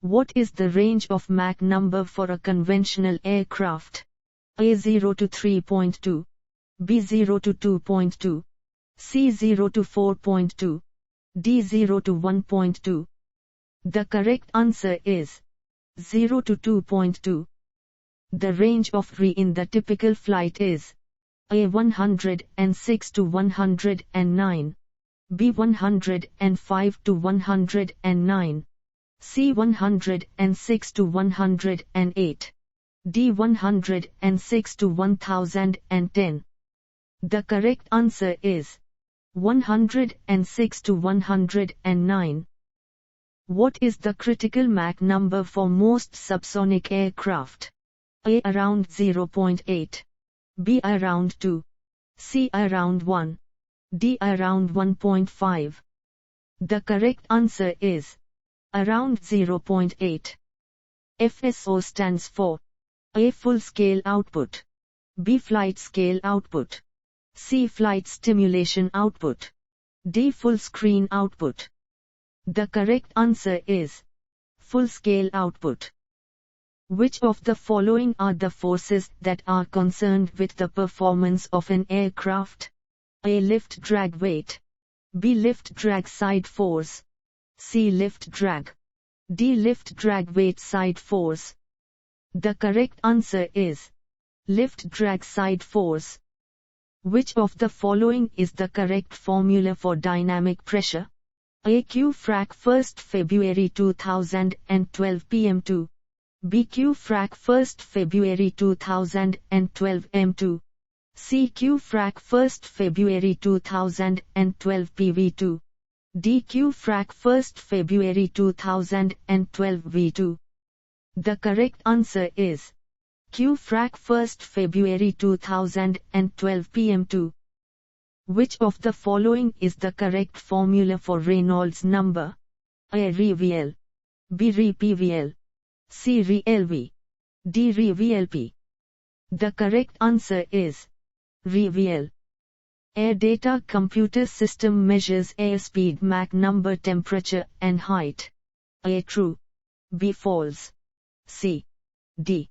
What is the range of Mach number for a conventional aircraft? A 0 to 3.2, B 0 to 2.2, C 0 to 4.2, D 0 to 1.2. The correct answer is 0 to 2.2. The range of Re in the typical flight is A 106 to 109, B 105 to 109, C 106 to 108, D 106 to 1010. The correct answer is 106 to 109. What is the critical Mach number for most subsonic aircraft? A around 0.8, B around 2, C around 1, D around 1.5. The correct answer is around 0.8. FSO stands for A full scale output, B flight scale output, C flight stimulation output, D full screen output. The correct answer is full scale output. Which of the following are the forces that are concerned with the performance of an aircraft? A lift drag weight, B lift drag side force, C lift drag, D lift drag weight side force. The correct answer is lift drag side force. Which of the following is the correct formula for dynamic pressure? A Q frac 1st February 2012 PM2, B Q frac 1st February 2012 M2, C Q frac 1st February 2012 PV2, D Q frac 1st February 2012 V2. The correct answer is Q frac 1st February 2012 PM2. Which of the following is the correct formula for Reynolds number? A Re VL, B Re PVL, C Re LV, D Re VLP. The correct answer is Re VL. Air data computer system measures airspeed, Mach number, temperature and height. A true, B false, C, D.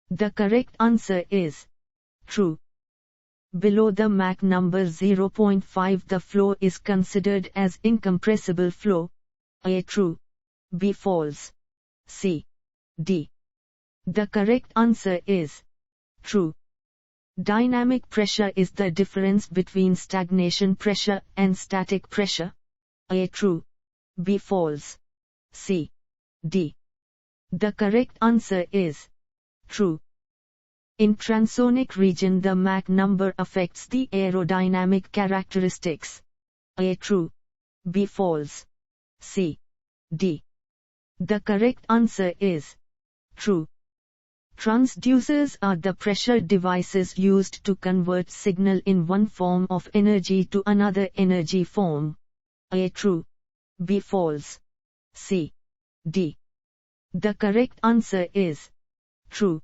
The correct answer is true. Below the Mach number 0.5 the flow is considered as incompressible flow. A true, B false, C, D. The correct answer is true. Dynamic pressure is the difference between stagnation pressure and static pressure. A true, B false, C, D. The correct answer is true. In transonic region the Mach number affects the aerodynamic characteristics. A true, B false, C, D. The correct answer is true. Transducers are the pressure devices used to convert signal in one form of energy to another energy form. A true, B false, C, D. The correct answer is true.